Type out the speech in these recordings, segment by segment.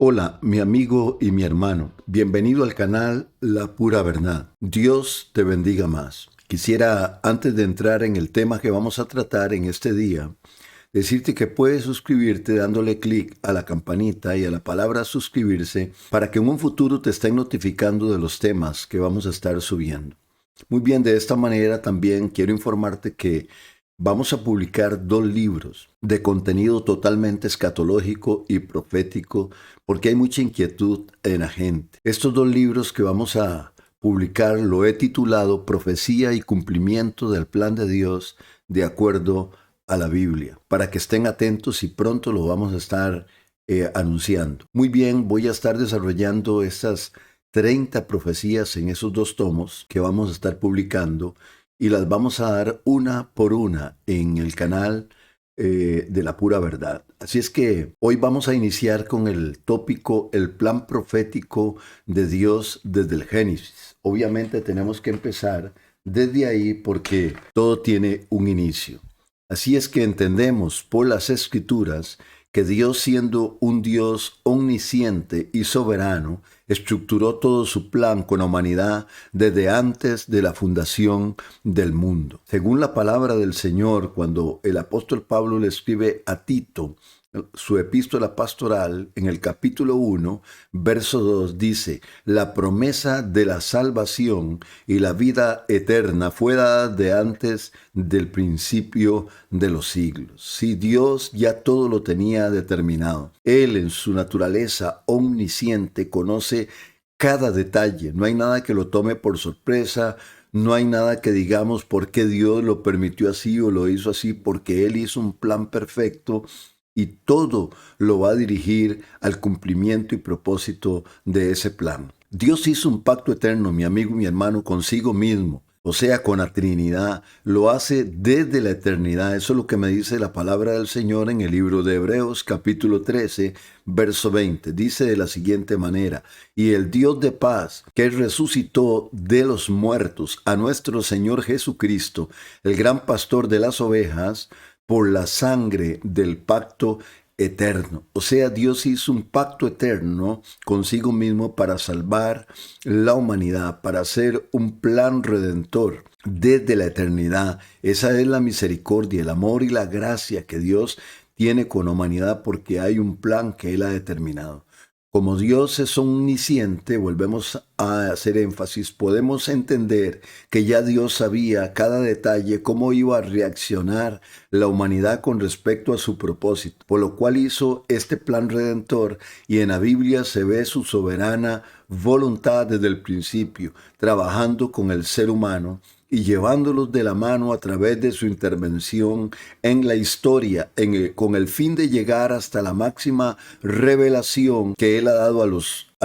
Hola, mi amigo y mi hermano. Bienvenido al canal La Pura Verdad. Dios te bendiga más. Quisiera, antes de entrar en el tema que vamos a tratar en este día, decirte que puedes suscribirte dándole clic a la campanita y a la palabra suscribirse para que en un futuro te estén notificando de los temas que vamos a estar subiendo. Muy bien, de esta manera también quiero informarte que vamos a publicar 2 libros de contenido totalmente escatológico y profético porque hay mucha inquietud en la gente. Estos 2 libros que vamos a publicar lo he titulado Profecía y cumplimiento del plan de Dios de acuerdo a la Biblia, para que estén atentos y pronto lo vamos a estar anunciando. Muy bien, voy a estar desarrollando estas 30 profecías en esos 2 tomos que vamos a estar publicando y las vamos a dar una por una en el canal de La Pura Verdad. Así es que hoy vamos a iniciar con el tópico el plan profético de Dios desde el Génesis. Obviamente tenemos que empezar desde ahí porque todo tiene un inicio. Así es que entendemos por las Escrituras que Dios, siendo un Dios omnisciente y soberano, estructuró todo su plan con la humanidad desde antes de la fundación del mundo. Según la palabra del Señor, cuando el apóstol Pablo le escribe a Tito su epístola pastoral, en el capítulo 1, verso 2, dice: la promesa de la salvación y la vida eterna fue dada de antes del principio de los siglos. Si Dios ya todo lo tenía determinado, Él en su naturaleza omnisciente conoce cada detalle. No hay nada que lo tome por sorpresa. No hay nada que digamos por qué Dios lo permitió así o lo hizo así, porque Él hizo un plan perfecto y todo lo va a dirigir al cumplimiento y propósito de ese plan. Dios hizo un pacto eterno, mi amigo y mi hermano, consigo mismo, o sea, con la Trinidad. Lo hace desde la eternidad. Eso es lo que me dice la palabra del Señor en el libro de Hebreos, capítulo 13, verso 20. Dice de la siguiente manera: y el Dios de paz, que resucitó de los muertos a nuestro Señor Jesucristo, el gran pastor de las ovejas, por la sangre del pacto eterno. O sea, Dios hizo un pacto eterno consigo mismo para salvar la humanidad, para hacer un plan redentor desde la eternidad. Esa es la misericordia, el amor y la gracia que Dios tiene con la humanidad, porque hay un plan que Él ha determinado. Como Dios es omnisciente, volvemos a hacer énfasis, podemos entender que ya Dios sabía cada detalle, cómo iba a reaccionar la humanidad con respecto a su propósito, por lo cual hizo este plan redentor, y en la Biblia se ve su soberana voluntad desde el principio, trabajando con el ser humano y llevándolos de la mano a través de su intervención en la historia, con el fin de llegar hasta la máxima revelación que Él ha dado a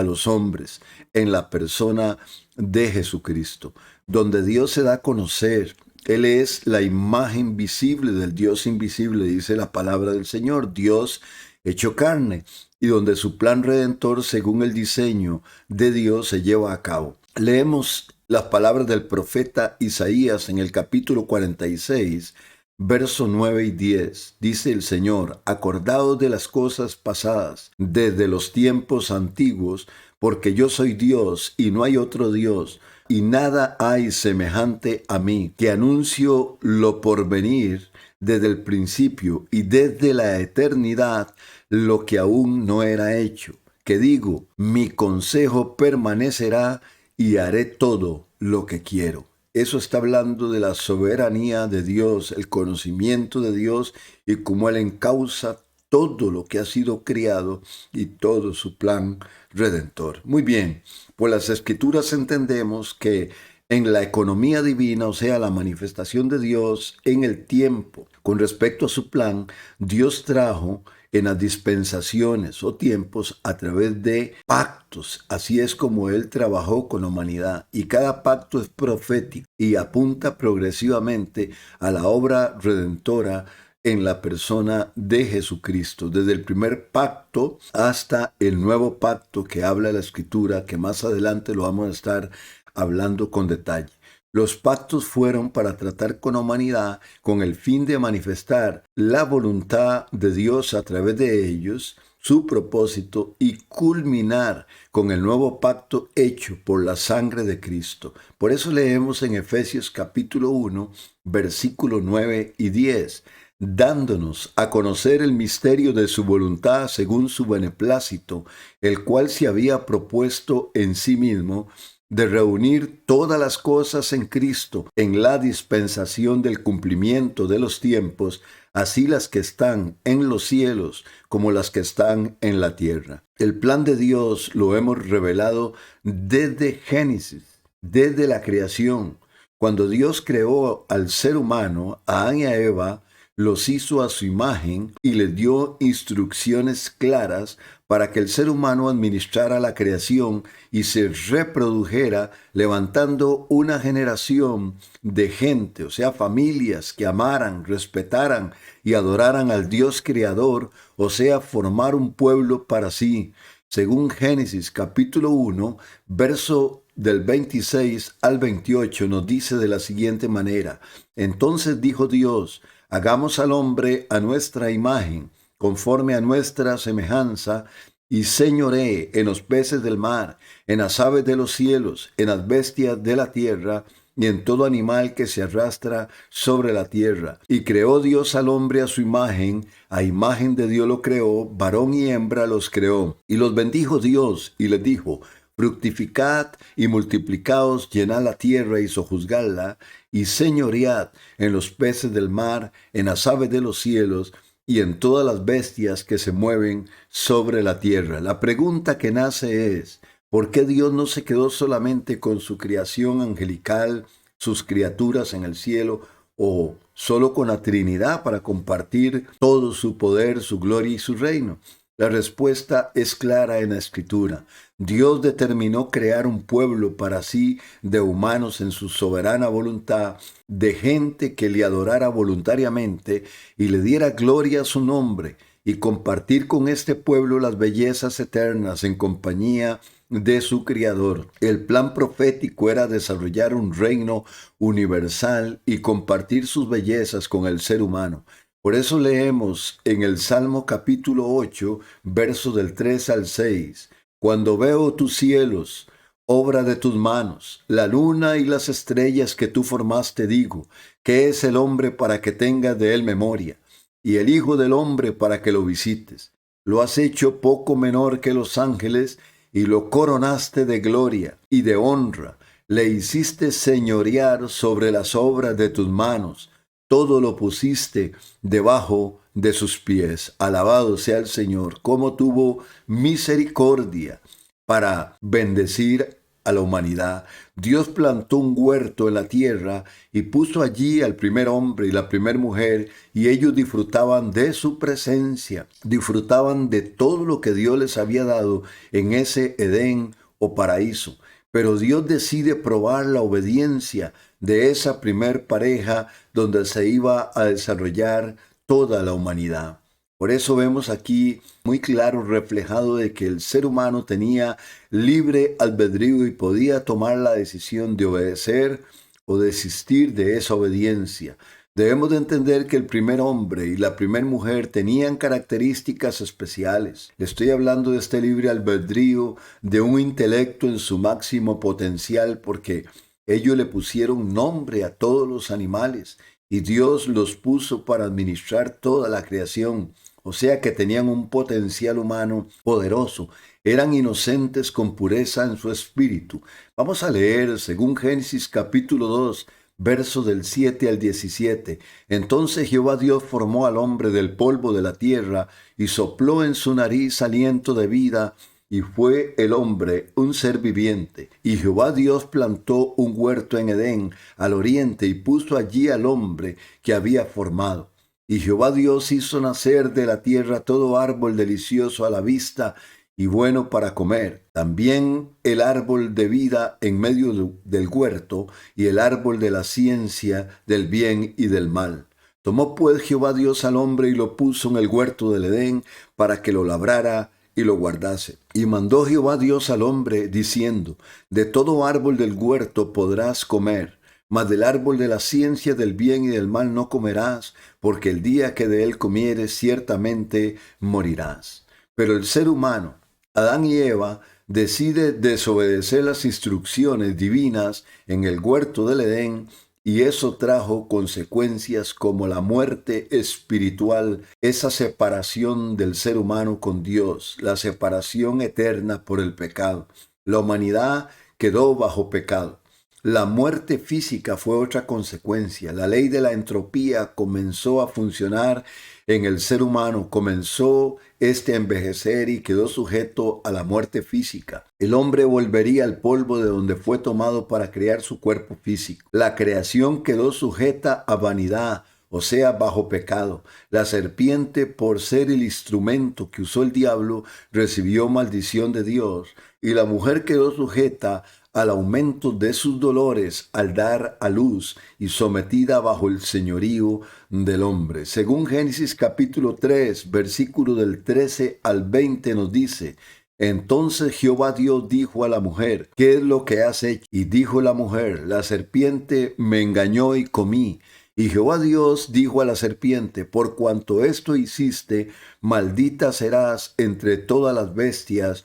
los hombres en la persona de Jesucristo, donde Dios se da a conocer. Él es la imagen visible del Dios invisible, dice la palabra del Señor, Dios hecho carne, y donde su plan redentor, según el diseño de Dios, se lleva a cabo. Leemos las palabras del profeta Isaías en el capítulo 46, verso 9 y 10. Dice el Señor: acordaos de las cosas pasadas, desde los tiempos antiguos, porque yo soy Dios y no hay otro Dios, y nada hay semejante a mí, que anuncio lo porvenir desde el principio y desde la eternidad lo que aún no era hecho, que digo, mi consejo permanecerá y haré todo lo que quiero. Eso está hablando de la soberanía de Dios, el conocimiento de Dios y cómo Él encausa todo lo que ha sido creado y todo su plan redentor. Muy bien, por las Escrituras entendemos que en la economía divina, o sea, la manifestación de Dios en el tiempo, con respecto a su plan, Dios trajo en las dispensaciones o tiempos a través de pactos. Así es como Él trabajó con la humanidad, y cada pacto es profético y apunta progresivamente a la obra redentora en la persona de Jesucristo, desde el primer pacto hasta el nuevo pacto que habla la Escritura, que más adelante lo vamos a estar hablando con detalle. Los pactos fueron para tratar con la humanidad con el fin de manifestar la voluntad de Dios a través de ellos su propósito y culminar con el nuevo pacto hecho por la sangre de Cristo. Por eso leemos en Efesios capítulo 1, versículo 9 y 10, dándonos a conocer el misterio de su voluntad según su beneplácito, el cual se había propuesto en sí mismo de reunir todas las cosas en Cristo en la dispensación del cumplimiento de los tiempos, así las que están en los cielos como las que están en la tierra. El plan de Dios lo hemos revelado desde Génesis, desde la creación. Cuando Dios creó al ser humano, a Adán y a Eva, los hizo a su imagen y les dio instrucciones claras para que el ser humano administrara la creación y se reprodujera, levantando una generación de gente, o sea, familias que amaran, respetaran y adoraran al Dios creador, o sea, formar un pueblo para sí. Según Génesis capítulo 1, verso del 26 al 28 nos dice de la siguiente manera: Entonces dijo Dios, hagamos al hombre a nuestra imagen, conforme a nuestra semejanza, y señoree en los peces del mar, en las aves de los cielos, en las bestias de la tierra, y en todo animal que se arrastra sobre la tierra. Y creó Dios al hombre a su imagen, a imagen de Dios lo creó, varón y hembra los creó. Y los bendijo Dios, y les dijo: Fructificad y multiplicaos, llenad la tierra y sojuzgadla, y señoread en los peces del mar, en las aves de los cielos, y en todas las bestias que se mueven sobre la tierra. La pregunta que nace es: ¿por qué Dios no se quedó solamente con su creación angelical, sus criaturas en el cielo, o solo con la Trinidad para compartir todo su poder, su gloria y su reino? La respuesta es clara en la Escritura. Dios determinó crear un pueblo para sí de humanos en su soberana voluntad, de gente que le adorara voluntariamente y le diera gloria a su nombre, y compartir con este pueblo las bellezas eternas en compañía de su Creador. El plan profético era desarrollar un reino universal y compartir sus bellezas con el ser humano. Por eso leemos en el Salmo capítulo 8, versos del 3 al 6, Cuando veo tus cielos, obra de tus manos, la luna y las estrellas que tú formaste, digo, ¿qué es el hombre para que tengas de él memoria? Y el hijo del hombre para que lo visites. Lo has hecho poco menor que los ángeles y lo coronaste de gloria y de honra. Le hiciste señorear sobre las obras de tus manos. Todo lo pusiste debajo de sus pies. Alabado sea el Señor, cómo tuvo misericordia para bendecir a la humanidad. Dios plantó un huerto en la tierra y puso allí al primer hombre y la primer mujer, y ellos disfrutaban de su presencia, disfrutaban de todo lo que Dios les había dado en ese Edén o paraíso. Pero Dios decide probar la obediencia de esa primer pareja donde se iba a desarrollar toda la humanidad. Por eso vemos aquí muy claro reflejado de que el ser humano tenía libre albedrío y podía tomar la decisión de obedecer o desistir de esa obediencia. Debemos de entender que el primer hombre y la primera mujer tenían características especiales. Estoy hablando de este libre albedrío, de un intelecto en su máximo potencial, porque ellos le pusieron nombre a todos los animales y Dios los puso para administrar toda la creación. O sea que tenían un potencial humano poderoso. Eran inocentes con pureza en su espíritu. Vamos a leer según Génesis capítulo 2, verso del 7 al 17. Entonces Jehová Dios formó al hombre del polvo de la tierra y sopló en su nariz aliento de vida, y fue el hombre un ser viviente. Y Jehová Dios plantó un huerto en Edén, al oriente, y puso allí al hombre que había formado. Y Jehová Dios hizo nacer de la tierra todo árbol delicioso a la vista y bueno para comer, también el árbol de vida en medio del huerto y el árbol de la ciencia del bien y del mal. Tomó pues Jehová Dios al hombre y lo puso en el huerto del Edén para que lo labrara y lo guardase. Y mandó Jehová Dios al hombre diciendo: de todo árbol del huerto podrás comer, mas del árbol de la ciencia del bien y del mal no comerás, porque el día que de él comieres ciertamente morirás. Pero el ser humano, Adán y Eva, decide desobedecer las instrucciones divinas en el huerto del Edén, y eso trajo consecuencias como la muerte espiritual, esa separación del ser humano con Dios, la separación eterna por el pecado. La humanidad quedó bajo pecado. La muerte física fue otra consecuencia. La ley de la entropía comenzó a funcionar en el ser humano, comenzó a envejecer y quedó sujeto a la muerte física. El hombre volvería al polvo de donde fue tomado para crear su cuerpo físico. La creación quedó sujeta a vanidad, o sea, bajo pecado. La serpiente, por ser el instrumento que usó el diablo, recibió maldición de Dios, y la mujer quedó sujeta al aumento de sus dolores al dar a luz y sometida bajo el señorío del hombre. Según Génesis capítulo 3, versículo del 13 al 20 nos dice: entonces Jehová Dios dijo a la mujer: ¿qué es lo que has hecho? Y dijo la mujer: la serpiente me engañó y comí. Y Jehová Dios dijo a la serpiente: por cuanto esto hiciste, maldita serás entre todas las bestias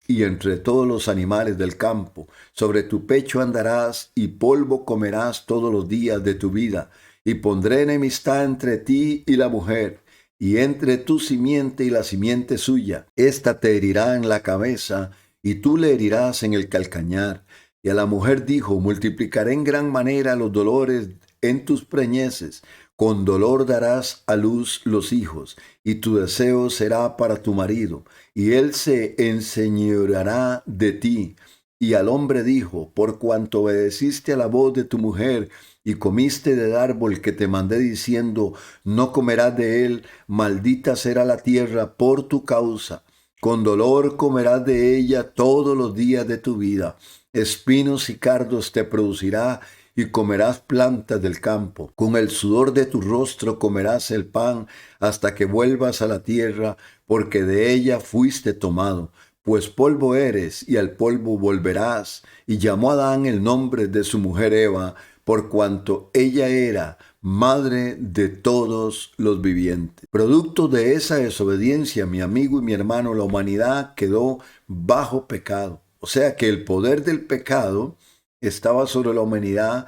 y entre todos los animales del campo. Sobre tu pecho andarás y polvo comerás todos los días de tu vida. Y pondré enemistad entre ti y la mujer, y entre tu simiente y la simiente suya. Esta te herirá en la cabeza, y tú le herirás en el calcañar. Y a la mujer dijo: multiplicaré en gran manera los dolores en tus preñeces. Con dolor darás a luz los hijos, y tu deseo será para tu marido, y él se enseñoreará de ti. Y al hombre dijo: por cuanto obedeciste a la voz de tu mujer, y comiste del árbol que te mandé diciendo: no comerás de él, maldita será la tierra por tu causa. Con dolor comerás de ella todos los días de tu vida. Espinos y cardos te producirá, y comerás plantas del campo. Con el sudor de tu rostro comerás el pan hasta que vuelvas a la tierra, porque de ella fuiste tomado. Pues polvo eres, y al polvo volverás. Y llamó Adán el nombre de su mujer Eva, por cuanto ella era madre de todos los vivientes. Producto de esa desobediencia, mi amigo y mi hermano, la humanidad quedó bajo pecado. O sea que el poder del pecado estaba sobre la humanidad.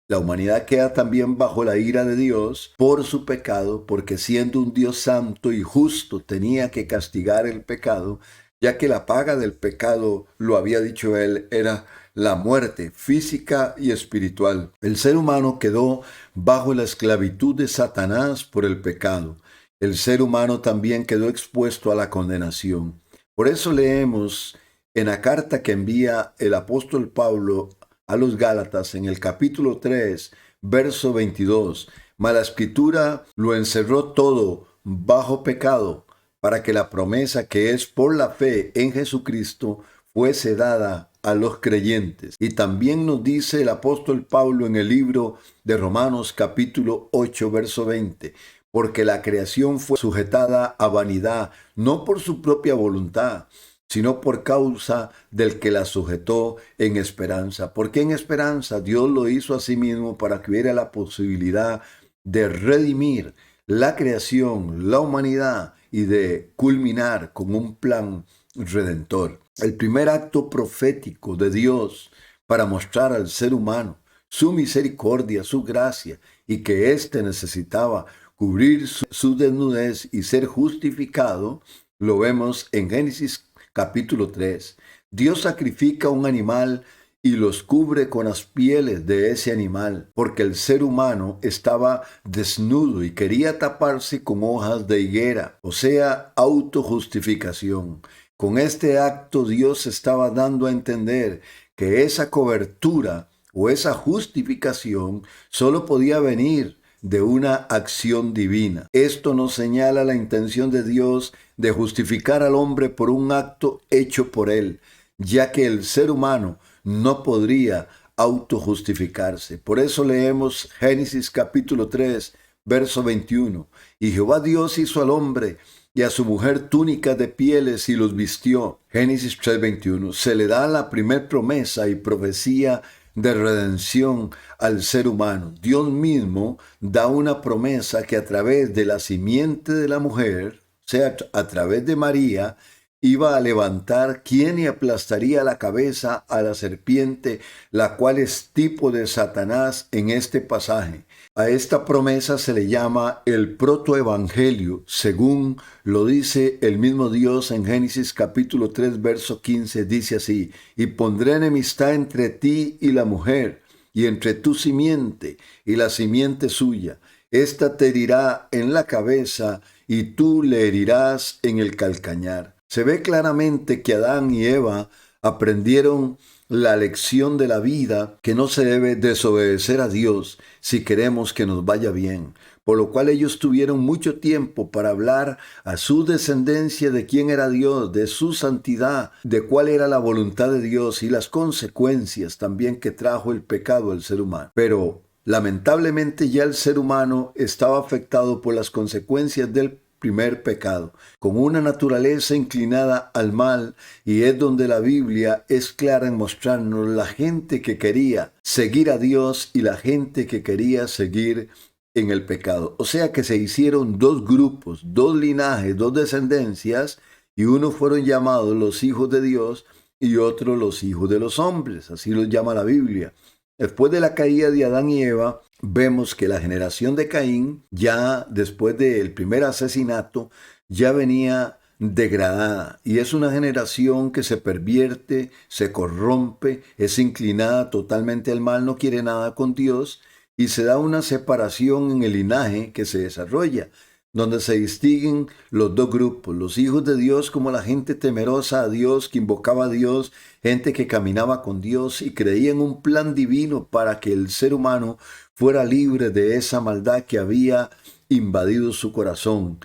La humanidad queda también bajo la ira de Dios por su pecado, porque siendo un Dios santo y justo tenía que castigar el pecado, ya que la paga del pecado, lo había dicho él, era la muerte física y espiritual. El ser humano quedó bajo la esclavitud de Satanás por el pecado. El ser humano también quedó expuesto a la condenación. Por eso leemos en la carta que envía el apóstol Pablo a los Gálatas en el capítulo 3, verso 22. Mas la escritura lo encerró todo bajo pecado, para que la promesa que es por la fe en Jesucristo fuese dada a los creyentes. Y también nos dice el apóstol Pablo en el libro de Romanos capítulo 8, verso 20. Porque la creación fue sujetada a vanidad, no por su propia voluntad, sino por causa del que la sujetó en esperanza. Porque en esperanza Dios lo hizo a sí mismo para que hubiera la posibilidad de redimir la creación, la humanidad, y de culminar con un plan redentor. El primer acto profético de Dios para mostrar al ser humano su misericordia, su gracia, y que éste necesitaba cubrir su desnudez y ser justificado, lo vemos en Génesis capítulo 3. Dios sacrifica un animal y los cubre con las pieles de ese animal, porque el ser humano estaba desnudo y quería taparse con hojas de higuera, o sea, autojustificación. Con este acto Dios estaba dando a entender que esa cobertura o esa justificación solo podía venir de una acción divina. Esto nos señala la intención de Dios de justificar al hombre por un acto hecho por él, ya que el ser humano no podría autojustificarse. Por eso leemos Génesis capítulo 3, verso 21. Y Jehová Dios hizo al hombre y a su mujer túnicas de pieles y los vistió. Génesis 3, 21. Se le da la primer promesa y profecía de redención al ser humano. Dios mismo da una promesa que a través de la simiente de la mujer, sea, a través de María, iba a levantar quien y aplastaría la cabeza a la serpiente, la cual es tipo de Satanás en este pasaje. A esta promesa se le llama el protoevangelio, según lo dice el mismo Dios en Génesis capítulo 3, verso 15, dice así: y pondré enemistad entre ti y la mujer, y entre tu simiente y la simiente suya. Esta te herirá en la cabeza, y tú le herirás en el calcañar. Se ve claramente que Adán y Eva aprendieron la lección de la vida, que no se debe desobedecer a Dios si queremos que nos vaya bien, por lo cual ellos tuvieron mucho tiempo para hablar a su descendencia de quién era Dios, de su santidad, de cuál era la voluntad de Dios y las consecuencias también que trajo el pecado al ser humano. Pero lamentablemente ya el ser humano estaba afectado por las consecuencias del primer pecado, con una naturaleza inclinada al mal, y es donde la Biblia es clara en mostrarnos la gente que quería seguir a Dios y la gente que quería seguir en el pecado. O sea que se hicieron dos grupos, dos linajes, dos descendencias, y unos fueron llamados los hijos de Dios y otros los hijos de los hombres, así los llama la Biblia. Después de la caída de Adán y Eva, vemos que la generación de Caín, ya después del primer asesinato, ya venía degradada, y es una generación que se pervierte, se corrompe, es inclinada totalmente al mal, no quiere nada con Dios, y se da una separación en el linaje que se desarrolla, donde se distinguen los dos grupos: los hijos de Dios, como la gente temerosa a Dios, que invocaba a Dios, gente que caminaba con Dios y creía en un plan divino para que el ser humano fuera libre de esa maldad que había invadido su corazón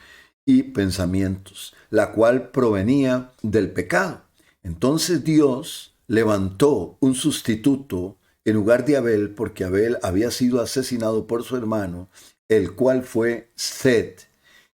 y pensamientos, la cual provenía del pecado. Entonces Dios levantó un sustituto en lugar de Abel, porque Abel había sido asesinado por su hermano, el cual fue Set,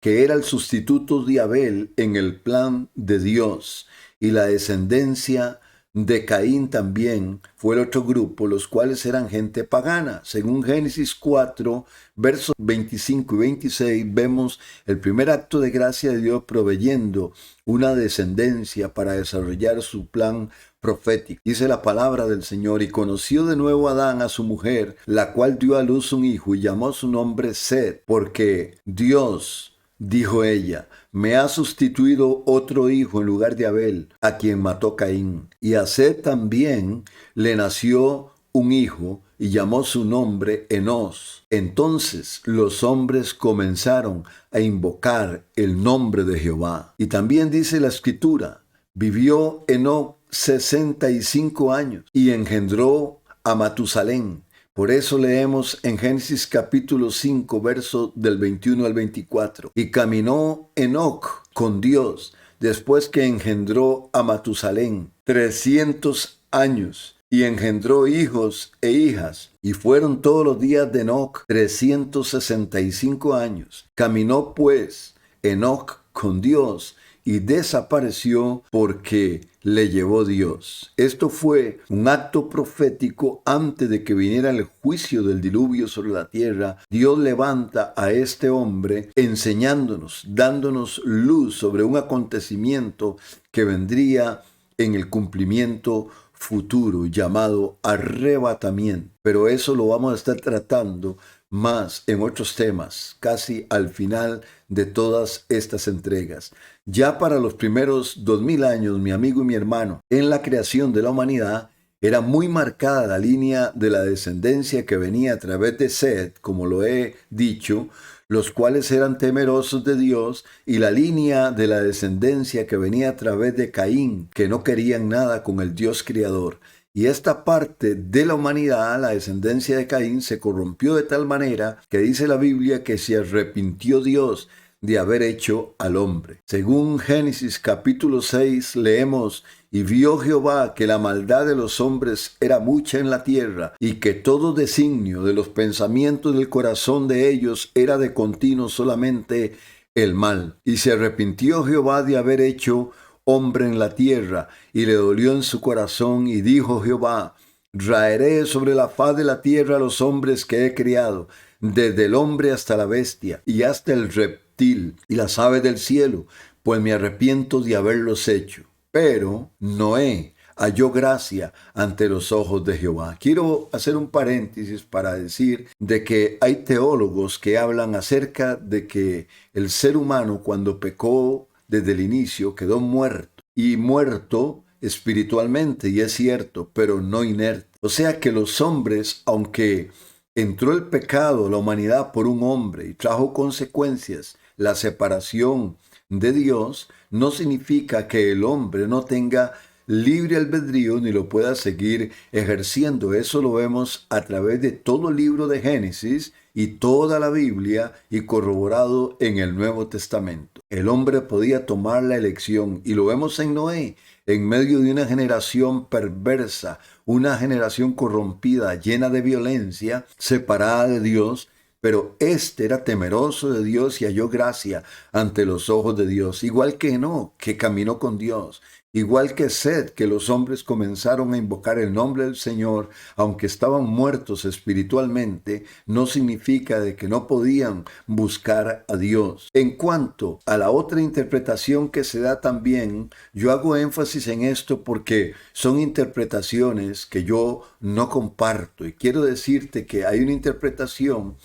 que era el sustituto de Abel en el plan de Dios, y la descendencia de Caín también fue el otro grupo, los cuales eran gente pagana. Según Génesis 4, versos 25 y 26, vemos el primer acto de gracia de Dios proveyendo una descendencia para desarrollar su plan profético. Dice la palabra del Señor: y conoció de nuevo Adán a su mujer, la cual dio a luz un hijo, y llamó su nombre Set, porque Dios, dijo ella, me ha sustituido otro hijo en lugar de Abel, a quien mató Caín. Y a Set también le nació un hijo, y llamó su nombre Enós. Entonces los hombres comenzaron a invocar el nombre de Jehová. Y también dice la Escritura: vivió Enoc 65 años y engendró a Matusalén. Por eso leemos en Génesis capítulo 5, verso del 21 al 24. Y caminó Enoc con Dios después que engendró a Matusalén 300 años, y engendró hijos e hijas. Y fueron todos los días de Enoc 365 años. Caminó pues Enoc con Dios y desapareció porque le llevó Dios. Esto fue un acto profético antes de que viniera el juicio del diluvio sobre la tierra. Dios levanta a este hombre enseñándonos, dándonos luz sobre un acontecimiento que vendría en el cumplimiento futuro, llamado arrebatamiento. Pero eso lo vamos a estar tratando más en otros temas, casi al final de todas estas entregas. Ya para los primeros 2000 años, mi amigo y mi hermano, en la creación de la humanidad, era muy marcada la línea de la descendencia que venía a través de Set, como lo he dicho, los cuales eran temerosos de Dios, y la línea de la descendencia que venía a través de Caín, que no querían nada con el Dios creador. Y esta parte de la humanidad, la descendencia de Caín, se corrompió de tal manera que dice la Biblia que se arrepintió Dios de haber hecho al hombre. Según Génesis capítulo 6 leemos: y vio Jehová que la maldad de los hombres era mucha en la tierra, y que todo designio de los pensamientos del corazón de ellos era de continuo solamente el mal. Y se arrepintió Jehová de haber hecho hombre en la tierra, y le dolió en su corazón, y dijo Jehová: raeré sobre la faz de la tierra a los hombres que he criado, desde el hombre hasta la bestia, y hasta el reptil reptil y las aves del cielo, pues me arrepiento de haberlos hecho. Pero Noé halló gracia ante los ojos de Jehová. Quiero hacer un paréntesis para decir de que hay teólogos que hablan acerca de que el ser humano cuando pecó desde el inicio quedó muerto, y muerto espiritualmente, y es cierto, pero no inerte. O sea que los hombres, aunque entró el pecado a la humanidad por un hombre y trajo consecuencias, la separación de Dios, no significa que el hombre no tenga libre albedrío ni lo pueda seguir ejerciendo. Eso lo vemos a través de todo el libro de Génesis y toda la Biblia, y corroborado en el Nuevo Testamento. El hombre podía tomar la elección, y lo vemos en Noé, en medio de una generación perversa, una generación corrompida, llena de violencia, separada de Dios. Pero éste era temeroso de Dios y halló gracia ante los ojos de Dios, igual que Enoc, que caminó con Dios, igual que Set, que los hombres comenzaron a invocar el nombre del Señor, aunque estaban muertos espiritualmente, no significa de que no podían buscar a Dios. En cuanto a la otra interpretación que se da también, yo hago énfasis en esto porque son interpretaciones que yo no comparto, y quiero decirte que hay una interpretación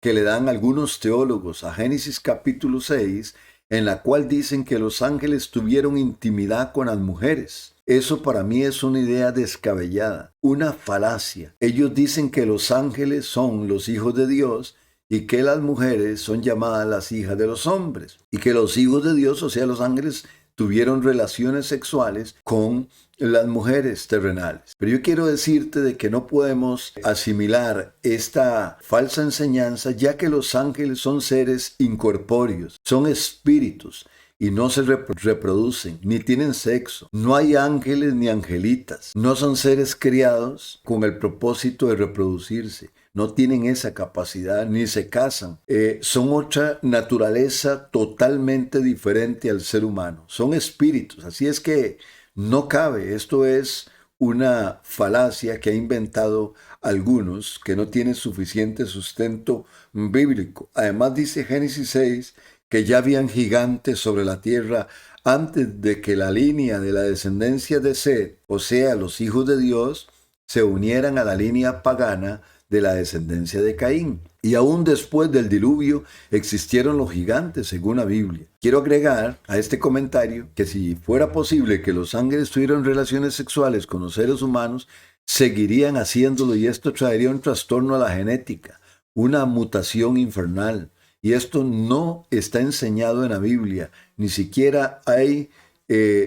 que le dan algunos teólogos a Génesis capítulo 6, en la cual dicen que los ángeles tuvieron intimidad con las mujeres. Eso para mí es una idea descabellada, una falacia. Ellos dicen que los ángeles son los hijos de Dios y que las mujeres son llamadas las hijas de los hombres, y que los hijos de Dios, o sea, los ángeles, tuvieron relaciones sexuales con las mujeres terrenales. Pero yo quiero decirte de que no podemos asimilar esta falsa enseñanza, ya que los ángeles son seres incorpóreos, son espíritus, y no se reproducen, ni tienen sexo. No hay ángeles ni angelitas. No son seres criados con el propósito de reproducirse. No tienen esa capacidad, ni se casan. Son otra naturaleza totalmente diferente al ser humano. Son espíritus. Así es que no cabe. Esto es una falacia que ha inventado algunos, que no tienen suficiente sustento bíblico. Además dice Génesis 6 que ya habían gigantes sobre la tierra antes de que la línea de la descendencia de Set, o sea, los hijos de Dios, se unieran a la línea pagana de la descendencia de Caín. Y aún después del diluvio existieron los gigantes, según la Biblia. Quiero agregar a este comentario que si fuera posible que los ángeles tuvieran relaciones sexuales con los seres humanos, seguirían haciéndolo, y esto traería un trastorno a la genética, una mutación infernal. Y esto no está enseñado en la Biblia. Ni siquiera hay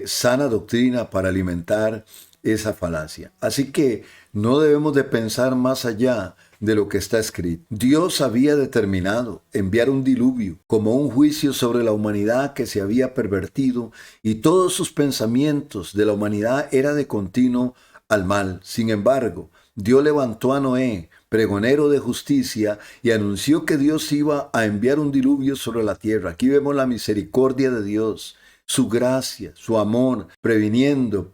sana doctrina para alimentar esa falacia. Así que no debemos de pensar más allá de lo que está escrito. Dios había determinado enviar un diluvio como un juicio sobre la humanidad que se había pervertido, y todos sus pensamientos de la humanidad era de continuo al mal. Sin embargo, Dios levantó a Noé, pregonero de justicia, y anunció que Dios iba a enviar un diluvio sobre la tierra. Aquí vemos la misericordia de Dios, su gracia, su amor, previniendo,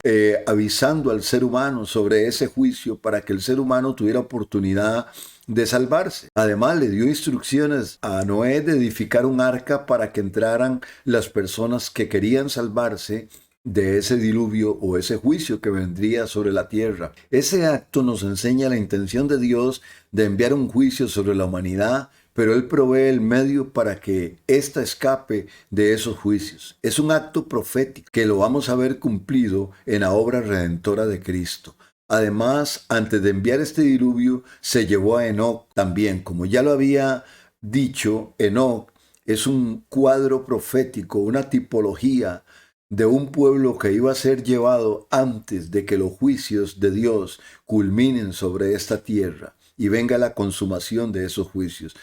avisando al ser humano sobre ese juicio para que el ser humano tuviera oportunidad de salvarse. Además, le dio instrucciones a Noé de edificar un arca para que entraran las personas que querían salvarse de ese diluvio o ese juicio que vendría sobre la tierra. Ese acto nos enseña la intención de Dios de enviar un juicio sobre la humanidad, pero Él provee el medio para que ésta escape de esos juicios. Es un acto profético que lo vamos a ver cumplido en la obra redentora de Cristo. Además, antes de enviar este diluvio, se llevó a Enoc también. Como ya lo había dicho, Enoc es un cuadro profético, una tipología de un pueblo que iba a ser llevado antes de que los juicios de Dios culminen sobre esta tierra y venga la consumación de esos juicios.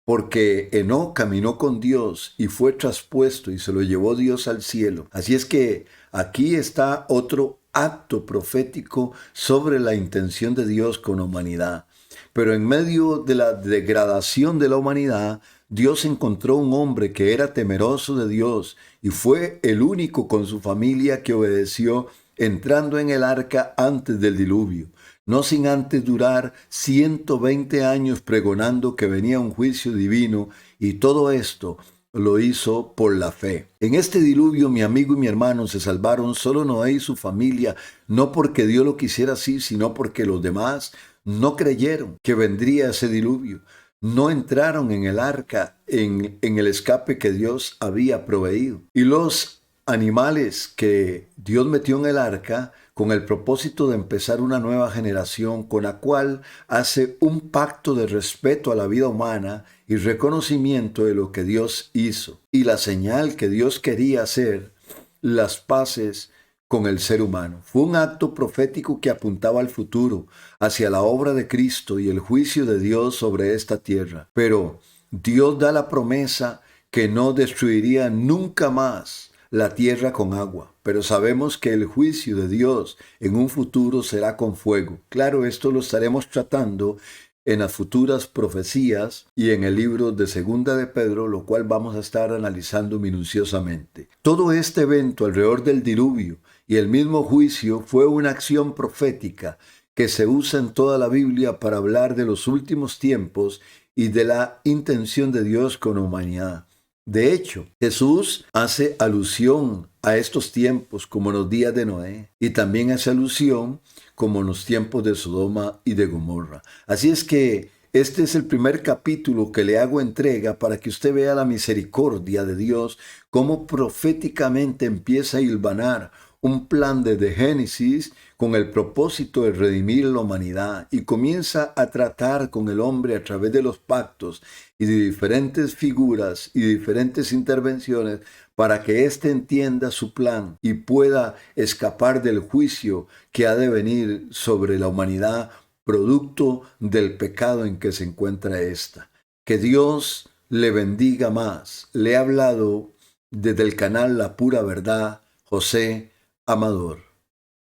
Porque Enoc caminó con Dios y fue traspuesto y se lo llevó Dios al cielo. Así es que aquí está otro acto profético sobre la intención de Dios con la humanidad. Pero en medio de la degradación de la humanidad, Dios encontró un hombre que era temeroso de Dios y fue el único con su familia que obedeció, entrando en el arca antes del diluvio, no sin antes durar 120 años pregonando que venía un juicio divino, y todo esto lo hizo por la fe. En este diluvio mi amigo y mi hermano se salvaron solo Noé y su familia, no porque Dios lo quisiera así, sino porque los demás no creyeron que vendría ese diluvio. No entraron en el arca, en el escape que Dios había proveído. Y los animales que Dios metió en el arca con el propósito de empezar una nueva generación con la cual hace un pacto de respeto a la vida humana y reconocimiento de lo que Dios hizo y la señal que Dios quería hacer las paces con el ser humano. Fue un acto profético que apuntaba al futuro, hacia la obra de Cristo y el juicio de Dios sobre esta tierra. Pero Dios da la promesa que no destruiría nunca más la tierra con agua, pero sabemos que el juicio de Dios en un futuro será con fuego. Claro, esto lo estaremos tratando en las futuras profecías y en el libro de Segunda de Pedro, lo cual vamos a estar analizando minuciosamente. Todo este evento alrededor del diluvio y el mismo juicio fue una acción profética que se usa en toda la Biblia para hablar de los últimos tiempos y de la intención de Dios con la humanidad. De hecho, Jesús hace alusión a estos tiempos como en los días de Noé y también hace alusión como en los tiempos de Sodoma y de Gomorra. Así es que este es el primer capítulo que le hago entrega para que usted vea la misericordia de Dios, cómo proféticamente empieza a hilvanar un plan desde Génesis con el propósito de redimir la humanidad y comienza a tratar con el hombre a través de los pactos y de diferentes figuras y diferentes intervenciones para que éste entienda su plan y pueda escapar del juicio que ha de venir sobre la humanidad producto del pecado en que se encuentra ésta. Que Dios le bendiga más. Le he hablado desde el canal La Pura Verdad, José Amador.